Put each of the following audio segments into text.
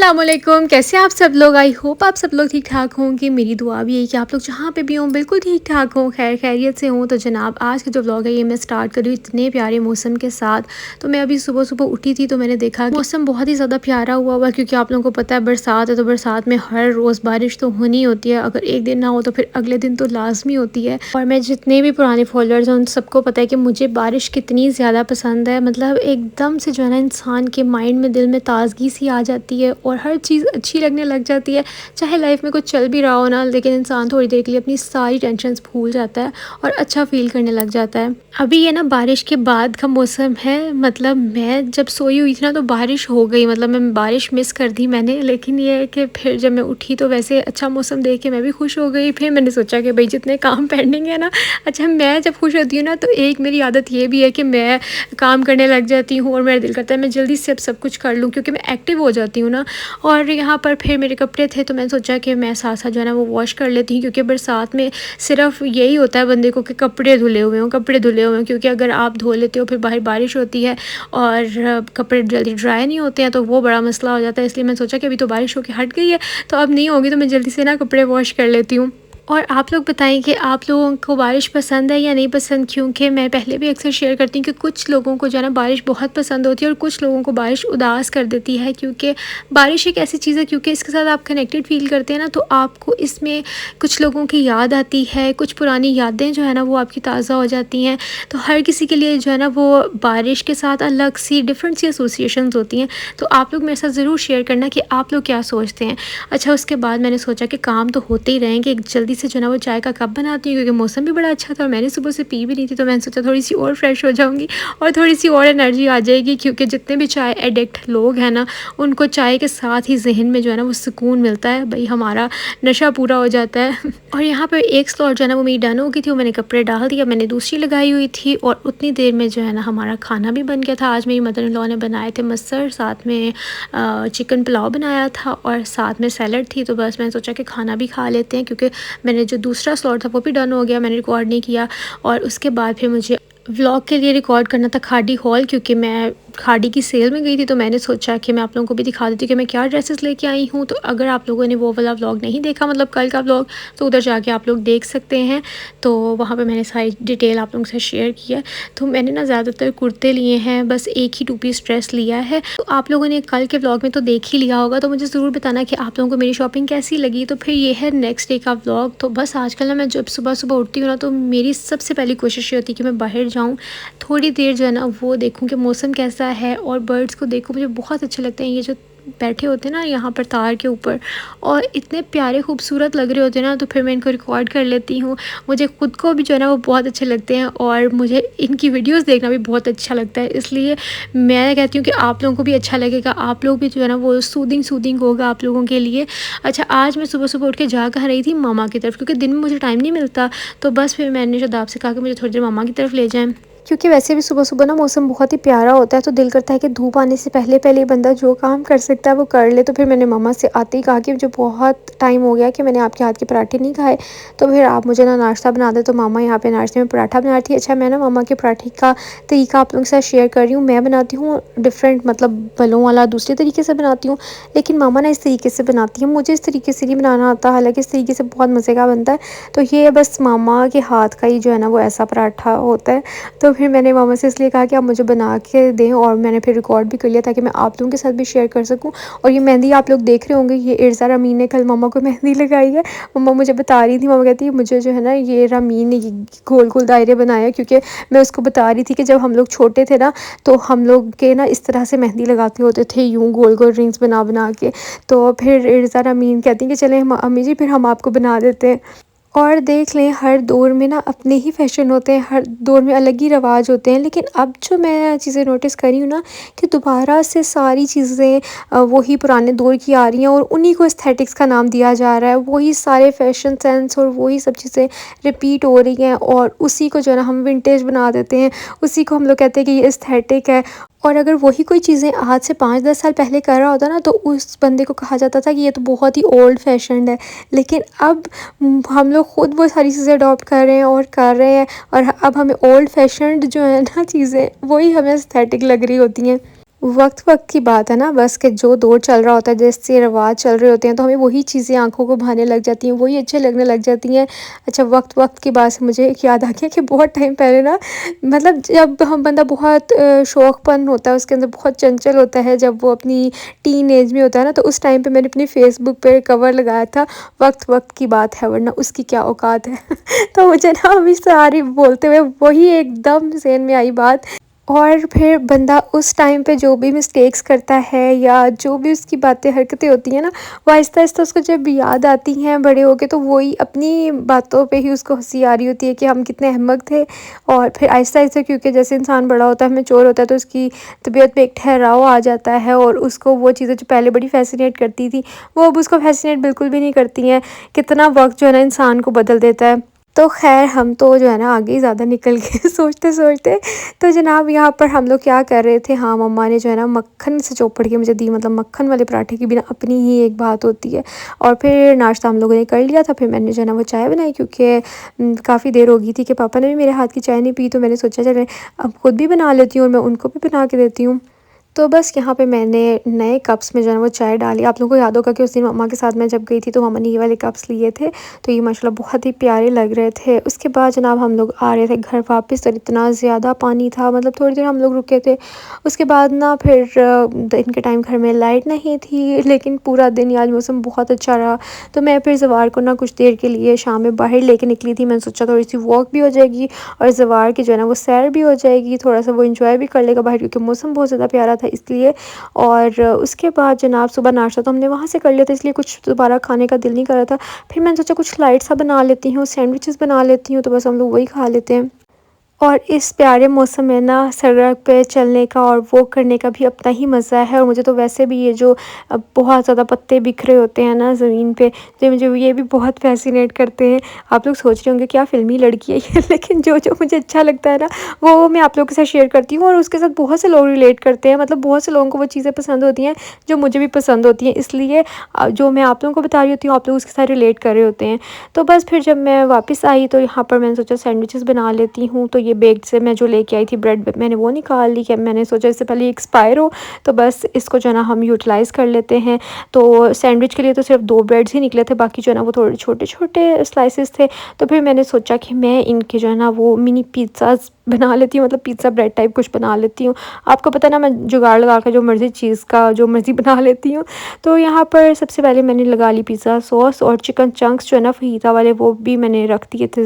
अस्सलामुअलैकुम, कैसे आप सब लोग। आई होप आप सब लोग ठीक ठाक होंगे। मेरी दुआ भी है कि आप लोग जहाँ पे भी हों बिल्कुल ठीक ठाक हों, खैर खैरियत से हों। तो जनाब आज का जो व्लॉग है ये मैं स्टार्ट कर रही हूँ इतने प्यारे मौसम के साथ। तो मैं अभी सुबह सुबह उठी थी तो मैंने देखा कि मौसम बहुत ही ज़्यादा प्यारा हुआ क्योंकि आप लोगों को पता है बरसात है, तो बरसात में हर रोज़ बारिश तो होनी होती है। अगर एक दिन ना हो तो फिर अगले दिन तो लाजमी होती है। और मैं जितने भी पुराने फॉलोअर्स हैं उन सबको पता है कि मुझे बारिश कितनी ज़्यादा पसंद है। मतलब एकदम से जो है ना इंसान के माइंड में, दिल में ताजगी सी आ जाती है और हर चीज़ अच्छी लगने लग जाती है। चाहे लाइफ में कुछ चल भी रहा हो ना, लेकिन इंसान थोड़ी देर के लिए अपनी सारी टेंशन्स भूल जाता है और अच्छा फील करने लग जाता है। अभी ये ना बारिश के बाद का मौसम है। मतलब मैं जब सोई हुई थी ना तो बारिश हो गई, मतलब मैं बारिश मिस कर दी मैंने। लेकिन ये है कि फिर जब मैं उठी तो वैसे अच्छा मौसम देख के मैं भी खुश हो गई। फिर मैंने सोचा कि भाई जितने काम पेंडिंग है ना, अच्छा मैं जब खुश होती हूँ ना तो एक मेरी आदत ये भी है कि मैं काम करने लग जाती हूँ और मेरा दिल करता है मैं जल्दी से अब सब कुछ कर लूँ क्योंकि मैं एक्टिव हो जाती हूँ ना। और यहाँ पर फिर मेरे कपड़े थे तो मैंने सोचा कि मैं साथ साथ जो है ना वो वॉश कर लेती हूँ क्योंकि बरसात में सिर्फ यही होता है बंदे को कि कपड़े धुले हुए हों क्योंकि अगर आप धो लेते हो फिर बाहर बारिश होती है और कपड़े जल्दी ड्राई नहीं होते हैं तो वो बड़ा मसला हो जाता है। इसलिए मैंने सोचा कि अभी तो बारिश होकर हट गई है तो अब नहीं होगी, तो मैं जल्दी से ना कपड़े वॉश कर लेती हूँ। और आप लोग बताएं कि आप लोगों को बारिश पसंद है या नहीं पसंद, क्योंकि मैं पहले भी अक्सर शेयर करती हूँ कि कुछ लोगों को जो है ना बारिश बहुत पसंद होती है और कुछ लोगों को बारिश उदास कर देती है। क्योंकि बारिश एक ऐसी चीज़ है क्योंकि इसके साथ आप कनेक्टेड फील करते हैं ना, तो आपको इसमें कुछ लोगों की याद आती है, कुछ पुरानी यादें जो है ना वो आपकी ताज़ा हो जाती हैं। तो हर किसी के लिए जो है ना वो बारिश के साथ अलग सी डिफरेंट सी एसोसिएशंस होती हैं। तो आप लोग मेरे साथ ज़रूर शेयर करना कि आप लोग क्या सोचते हैं। अच्छा उसके बाद मैंने सोचा कि काम तो होते ही रहेंगे, जल्दी से जो ना वो चाय का कप बनाती हूँ क्योंकि मौसम भी बड़ा अच्छा था और मैंने सुबह से पी भी नहीं थी। तो मैंने सोचा थोड़ी सी और फ्रेश हो जाऊँगी और थोड़ी सी और एनर्जी आ जाएगी क्योंकि जितने भी चाय एडिक्ट लोग हैं ना उनको चाय के साथ ही जहन में जो है ना वो सुकून मिलता है, भाई हमारा नशा पूरा हो जाता है। और यहाँ पर एक स्लॉट जो है ना वो मेरी डन हो गई थी, वो मैंने कपड़े डाल दिया, मैंने दूसरी लगाई हुई थी और उतनी देर में जो है ना हमारा खाना भी बन गया था। आज मेरी मदर इन लॉ ने बनाए थे मसर, साथ में चिकन पुलाव बनाया था और साथ में सैलड थी। तो बस मैंने सोचा कि खाना भी खा लेते हैं क्योंकि मैंने जो दूसरा स्लॉट था वो भी डन हो गया, मैंने रिकॉर्ड नहीं किया। और उसके बाद फिर मुझे व्लॉग के लिए रिकॉर्ड करना था खाड़ी हॉल क्योंकि मैं खाड़ी की सेल में गई थी। तो मैंने सोचा कि मैं आप लोगों को भी दिखा देती हूँ कि मैं क्या ड्रेसेस लेके आई हूँ। तो अगर आप लोगों ने वो वाला व्लॉग नहीं देखा, मतलब कल का व्लॉग, तो उधर जाके आप लोग देख सकते हैं। तो वहाँ पे मैंने सारी डिटेल आप लोगों से शेयर की है। तो मैंने ना ज़्यादातर कुर्ते लिए हैं, बस एक ही 2 पीस ड्रेस लिया है। तो आप लोगों ने कल के व्लॉग में तो देख ही लिया होगा, तो मुझे ज़रूर बताना कि आप लोगों को मेरी शॉपिंग कैसी लगी। तो फिर ये है नेक्स्ट डे का व्लॉग। तो बस आजकल ना मैं जब सुबह सुबह उठती हूँ ना तो मेरी सबसे पहली कोशिश ये होती है कि मैं बाहर जाऊँ, थोड़ी देर जो है ना वो देखूँ कि मौसम कैसा है और बर्ड्स को देखूँ। मुझे बहुत अच्छे लगते हैं ये जो बैठे होते हैं ना यहाँ पर तार के ऊपर और इतने प्यारे खूबसूरत लग रहे होते हैं ना, तो फिर मैं इनको रिकॉर्ड कर लेती हूँ। मुझे ख़ुद को भी जो है ना वो बहुत अच्छे लगते हैं और मुझे इनकी वीडियोस देखना भी बहुत अच्छा लगता है। इसलिए मैं कहती हूँ कि आप लोगों को भी अच्छा लगेगा, आप लोग भी जो है ना वो सूदिंग होगा आप लोगों के लिए। अच्छा आज मैं सुबह सुबह उठ के जा कहाँ रही थी, मामा की तरफ, क्योंकि दिन में मुझे टाइम नहीं मिलता। तो बस फिर मैंने शदाब से कहा कि मुझे थोड़ी देर मामा की तरफ ले जाएँ क्योंकि वैसे भी सुबह सुबह ना मौसम बहुत ही प्यारा होता है। तो दिल करता है कि धूप आने से पहले पहले बंदा जो काम कर सकता है वो कर ले। तो फिर मैंने मम्मा से आते ही कहा कि मुझे बहुत टाइम हो गया कि मैंने आपके हाथ के पराठे नहीं खाए, तो फिर आप मुझे ना नाश्ता बना दे। तो मामा यहाँ पे नाश्ते में पराठा बना रही थी। अच्छा मैं ना मम्मा के पराठे का तरीका आप लोगों के साथ शेयर कर रही हूँ। मैं बनाती हूँ डिफरेंट, मतलब बलों वाला दूसरे तरीके से बनाती हूँ, लेकिन मामा ना इस तरीके से बनाती है। मुझे इस तरीके से नहीं बनाना आता, हालाँकि इस तरीके से बहुत मज़े का बनता है। तो ये बस मामा के हाथ का ही जो है ना वो ऐसा पराठा होता है। तो फिर मैंने मामा से इसलिए कहा कि आप मुझे बना के दें और मैंने फिर रिकॉर्ड भी कर लिया ताकि मैं आप लोगों के साथ भी शेयर कर सकूं। और ये मेहंदी आप लोग देख रहे होंगे, ये इर्ज़ा रमीन ने कल मम्मा को मेहंदी लगाई है। मम्मा मुझे बता रही थी, मम्मा कहती है मुझे जो है ना ये रमीन ने गोल गोल दायरे बनाया, क्योंकि मैं उसको बता रही थी कि जब हम लोग छोटे थे ना तो हम लोग के ना इस तरह से मेहंदी लगाते होते थे, यूँ गोल गोल रिंग्स बना बना के। तो फिर इर्ज़ा रमीन कहती हैं कि चलें अम्मी जी फिर हम आपको बना देते हैं। और देख लें हर दौर में ना अपने ही फ़ैशन होते हैं, हर दौर में अलग ही रवाज होते हैं। लेकिन अब जो मैं चीज़ें नोटिस कर रही हूँ ना कि दोबारा से सारी चीज़ें वही पुराने दौर की आ रही हैं और उन्हीं को एस्थेटिक्स का नाम दिया जा रहा है। वही सारे फ़ैशन सेंस और वही सब चीज़ें रिपीट हो रही हैं और उसी को जो है ना हम विंटेज बना देते हैं, उसी को हम लोग कहते हैं कि ये एस्थेटिक है। और अगर वही कोई चीज़ें आज से 5-10 साल पहले कर रहा होता ना तो उस बंदे को कहा जाता था कि ये तो बहुत ही ओल्ड फैशन्ड है। लेकिन अब हम लोग ख़ुद वो सारी चीज़ें अडॉप्ट कर रहे हैं और कर रहे हैं और अब हमें ओल्ड फैशन्ड जो है ना चीज़ें वही हमें एस्थेटिक लग रही होती हैं। वक़्त-वक़्त की बात है ना बस कि जो दौर चल रहा होता है, जैसे रिवाज चल रहे होते हैं, तो हमें वही चीज़ें आँखों को भाने लग जाती हैं, वही अच्छे लगने लग जाती हैं। अच्छा वक़्त-वक़्त की बात से मुझे एक याद आ गया कि बहुत टाइम पहले ना मतलब जब हम बंदा बहुत शौक़पन होता है, उसके अंदर बहुत चंचल होता है, जब वो अपनी टीन एज में होता है ना, तो उस टाइम पे मैंने अपनी फ़ेसबुक पे कवर लगाया था, वक़्त-वक़्त की बात है वरना उसकी क्या औकात है। तो मुझे ना अभी सारी बोलते हुए वही एकदम ज़हन में आई बात। और फिर बंदा उस टाइम पे जो भी मिस्टेक्स करता है या जो भी उसकी बातें हरकतें होती हैं ना, वो आहिस्ता-आहिस्ता उसको जब याद आती हैं बड़े होके, तो वही अपनी बातों पे ही उसको हँसी आ रही होती है कि हम कितने अहमक थे। और फिर आहिस्ता-आहिस्ता क्योंकि जैसे इंसान बड़ा होता है, मैच्योर होता है, तो उसकी तबीयत में एक ठहराव आ जाता है और उसको वो चीज़ें जो पहले बड़ी फ़ैसिनेट करती थी, वो अब उसको फ़ैसिनेट बिल्कुल भी नहीं करती हैं। कितना वक़्त जो है ना इंसान को बदल देता है। तो ख़ैर हम तो जो है ना आगे ही ज़्यादा निकल गए सोचते-सोचते। तो जनाब यहाँ पर हम लोग क्या कर रहे थे, हाँ, मम्मा ने जो है ना मक्खन से चौपड़ के मुझे दी, मतलब मक्खन वाले पराठे की भी ना अपनी ही एक बात होती है। और फिर नाश्ता हम लोगों ने कर लिया था, फिर मैंने जो है ना वो चाय बनाई क्योंकि काफ़ी देर हो गई थी कि पापा ने भी मेरे हाथ की चाय नहीं पी, तो मैंने सोचा चले अब खुद भी बना लेती हूँ और मैं उनको भी बना के देती हूँ। तो बस यहाँ पे मैंने नए कप्स में जो है ना वो चाय डाली। आप लोगों को याद होगा कि उस दिन मम्मा के साथ मैं जब गई थी तो मम्मा ने ये वाले कप्स लिए थे, तो ये माशाल्लाह बहुत ही प्यारे लग रहे थे। उसके बाद जनाब हम लोग आ रहे थे घर वापस, और इतना ज़्यादा पानी था, मतलब थोड़ी देर हम लोग रुके थे। उसके बाद ना फिर दिन के टाइम घर में लाइट नहीं थी, लेकिन पूरा दिन आज मौसम बहुत अच्छा रहा। तो मैं फिर ज़वार को ना कुछ देर के लिए शाम में बाहर लेके निकली थी। मैंने सोचा थोड़ी सी वॉक भी हो जाएगी और ज़वार की जो है ना वो सैर भी हो जाएगी, थोड़ा सा वो इंजॉय भी कर लेगा बाहर, क्योंकि मौसम बहुत ज़्यादा प्यारा था इसलिए। और उसके बाद जनाब सुबह नाश्ता तो हमने वहाँ से कर लिया था, इसलिए कुछ दोबारा खाने का दिल नहीं कर रहा था। फिर मैंने सोचा कुछ लाइट सा बना लेती हूँ, सैंडविचेस बना लेती हूँ, तो बस हम लोग वही खा लेते हैं। और इस प्यारे मौसम में ना सड़क पे चलने का और वॉक करने का भी अपना ही मज़ा है। और मुझे तो वैसे भी ये जो बहुत ज़्यादा पत्ते बिखरे होते हैं ना ज़मीन पे, तो मुझे ये भी बहुत फ़ैसिनेट करते हैं। आप लोग सोच रहे होंगे क्या फ़िल्मी लड़की है ये लेकिन जो मुझे अच्छा लगता है ना, वो मैं आप लोगों के साथ शेयर करती हूँ, और उसके साथ बहुत से लोग रिलेट करते हैं। मतलब बहुत से लोगों को वो चीज़ें पसंद होती हैं जो मुझे भी पसंद होती हैं, इसलिए जो मैं आप लोगों को बता रही होती हूँ, आप लोग उसके साथ रिलेट कर रहे होते हैं। तो बस फिर जब मैं वापस आई तो यहाँ पर मैंने सोचा सैंडविचेस बना लेती हूँ। तो ये बेक्ड से मैं जो लेके आई थी ब्रेड, मैंने वो निकाल ली कि मैंने सोचा इससे पहले एक्सपायर हो, तो बस इसको जो है ना हम यूटिलाइज़ कर लेते हैं। तो सैंडविच के लिए तो सिर्फ 2 ब्रेड्स ही निकले थे, बाकी जो है ना वो थोड़े छोटे-छोटे स्लाइसेस थे। तो फिर मैंने सोचा कि मैं इनके जो है ना वो मिनी पिज़्ज़ाज़ बना लेती हूँ, मतलब पिज़्ज़ा ब्रेड टाइप कुछ बना लेती हूँ। आपको पता है ना, मैं जुगाड़ लगा के जो मर्ज़ी चीज़ का जो मर्ज़ी बना लेती हूँ। तो यहाँ पर सबसे पहले मैंने लगा ली पिज़्ज़ा सॉस, और चिकन चंक्स जो है ना फहीता वाले, वो भी मैंने रख दिए थे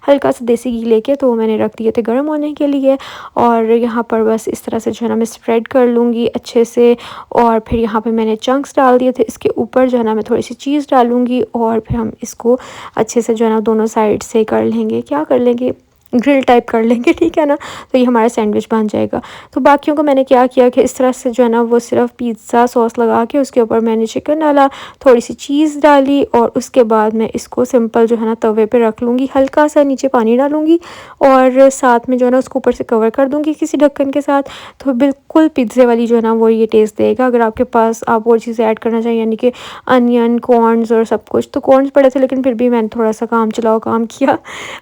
हल्का सा देसी घी लेके, तो वो मैंने रख दिए थे गर्म होने के लिए। और यहाँ पर बस इस तरह से जो है ना मैं स्प्रेड कर लूँगी अच्छे से। और फिर यहाँ पे मैंने चंक्स डाल दिए थे, इसके ऊपर जो है ना मैं थोड़ी सी चीज़ डालूँगी, और फिर हम इसको अच्छे से जो है ना दोनों साइड से कर लेंगे, क्या कर लेंगे, ग्रिल टाइप कर लेंगे, ठीक है ना। तो ये हमारा सैंडविच बन जाएगा। तो बाकियों को मैंने क्या किया कि इस तरह से जो है ना वो सिर्फ पिज़्ज़ा सॉस लगा के उसके ऊपर मैंने चिकन डाला, थोड़ी सी चीज़ डाली, और उसके बाद मैं इसको सिंपल जो है ना तवे पे रख लूँगी, हल्का सा नीचे पानी डालूँगी, और साथ में जो है ना उसको ऊपर से कवर कर दूँगी किसी ढक्कन के साथ। तो बिल्कुल पिज़्ज़े वाली जो है ना वो ये टेस्ट देगा। अगर आपके पास आप और चीज़ें ऐड करना चाहिए, यानी कि अनियन, कॉर्न्स और सब कुछ, तो कॉर्न्स पड़े थे लेकिन फिर भी मैंने थोड़ा सा काम चलाओ काम किया,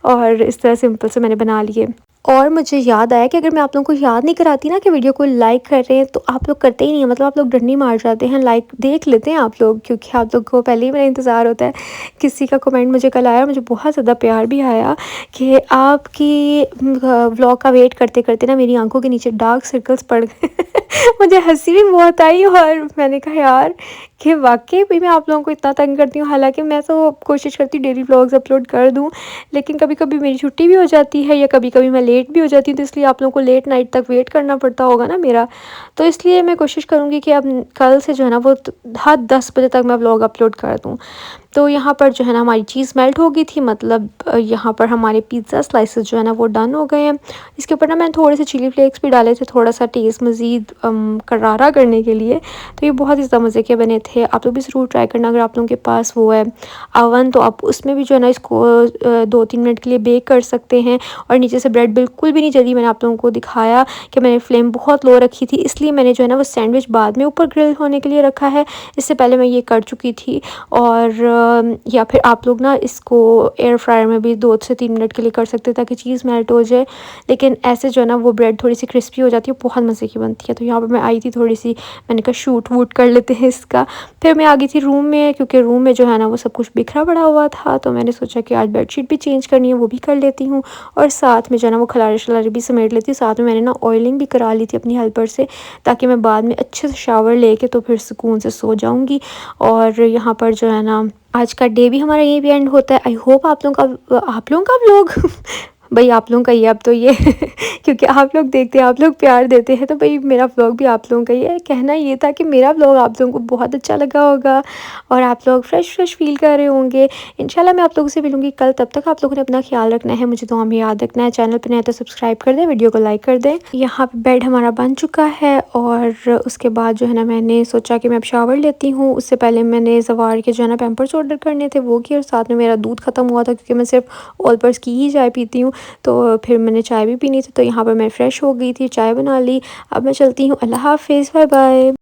और इस तरह सिंपल से मैंने बना लिए। और मुझे याद आया कि अगर मैं आप लोगों को याद नहीं कराती ना कि वीडियो को लाइक कर रहे हैं, तो आप लोग करते ही नहीं हैं, मतलब आप लोग डंडी मार जाते हैं। लाइक देख लेते हैं आप लोग, क्योंकि आप लोग को पहले ही मेरा इंतज़ार होता है। किसी का कमेंट मुझे कल आया और मुझे बहुत ज़्यादा प्यार भी आया कि आपकी व्लॉग का वेट करते करते ना मेरी आंखों के नीचे डार्क सर्कल्स पड़ गए। मुझे हंसी भी बहुत आई, और मैंने कहा यार कि वाकई भी मैं आप लोगों को इतना तंग करती हूँ। हालांकि मैं तो कोशिश करती हूँ डेली व्लॉग्स अपलोड कर दूँ, लेकिन कभी कभी मेरी छुट्टी भी हो जाती है, या कभी कभी मैं लेट भी हो जाती हूँ, तो इसलिए आप लोगों को लेट नाइट तक वेट करना पड़ता होगा ना मेरा। तो इसलिए मैं कोशिश करूँगी कि अब कल से जो है ना वो हद 10 बजे तक मैं व्लॉग अपलोड कर दूँ। तो यहाँ पर जो है ना हमारी चीज़ मेल्ट हो गई थी, मतलब यहाँ पर हमारे पिज़्ज़ा स्लाइसेस जो है ना वो डन हो गए हैं। इसके ऊपर ना मैंने थोड़े से चिली फ्लेक्स भी डाले थे, थोड़ा सा टेस्ट मज़ीद करारा करने के लिए। तो ये बहुत ही ज़्यादा मज़े के बने थे। आप लोग भी ज़रूर ट्राई करना अगर आप लोगों के पास वो है अवन, तो आप उसमें भी जो है ना इसको 2-3 मिनट के लिए बेक कर सकते हैं। और नीचे से ब्रेड बिल्कुल भी नहीं जली। मैंने आप लोगों को दिखाया कि मैंने फ्लेम बहुत लो रखी थी, इसलिए मैंने जो है ना वो सैंडविच बाद में ऊपर ग्रिल होने के लिए रखा है। इससे पहले मैं ये कर चुकी थी। और या फिर आप लोग ना इसको एयर फ्रायर में भी 2 से 3 मिनट के लिए कर सकते हैं ताकि चीज़ मेल्ट हो जाए। लेकिन ऐसे जो है ना वो ब्रेड थोड़ी सी क्रिस्पी हो जाती है, बहुत मज़े की बनती है। तो यहाँ पर मैं आई थी थोड़ी सी, मैंने कहा शूट वूट कर लेते हैं इसका। फिर मैं आ गई थी रूम में, क्योंकि रूम में जो है ना वो सब कुछ बिखरा पड़ा हुआ था। तो मैंने सोचा कि आज बेडशीट भी चेंज करनी है, वो भी कर लेती हूँ। और साथ में जो है ना वो खलारे शलारे भी समेट लेती हूँ। साथ में मैंने ना ऑयलिंग भी करा ली थी अपनी हेल्पर से, ताकि मैं बाद में अच्छे से शावर लेके तो फिर सुकून से सो जाऊँगी। और यहाँ पर जो है ना आज का डे भी हमारा यहीं पे एंड होता है। आई होप आप लोगों का व्लॉग भाई आप लोगों का ही है अब तो ये क्योंकि आप लोग देखते हैं, आप लोग प्यार देते हैं, तो भाई मेरा व्लॉग भी आप लोगों का ही है। कहना ये था कि मेरा व्लॉग आप लोगों को बहुत अच्छा लगा होगा और आप लोग फ्रेश फील कर रहे होंगे। इंशाल्लाह मैं आप लोगों से मिलूँगी कल। तब तक आप लोगों ने अपना ख्याल रखना है, मुझे दुआ में याद रखना है। चैनल पर नए तो सब्सक्राइब कर दें, वीडियो को लाइक कर दें। यहाँ पर बेड हमारा बन चुका है और उसके बाद जो है ना मैंने सोचा कि मैं अब शावर लेती हूँ। उससे पहले मैंने ज़वार के जो है ना पैम्पर्स ऑर्डर करने थे, वो किए। और साथ में मेरा दूध ख़त्म हुआ था, क्योंकि मैं सिर्फ ऑल पर्स की ही चाय पीती हूँ। तो फिर मैंने चाय भी पीनी थी, तो यहाँ पर मैं फ़्रेश हो गई थी, चाय बना ली। अब मैं चलती हूँ। अल्लाह हाफ़िज़, बाय बाय।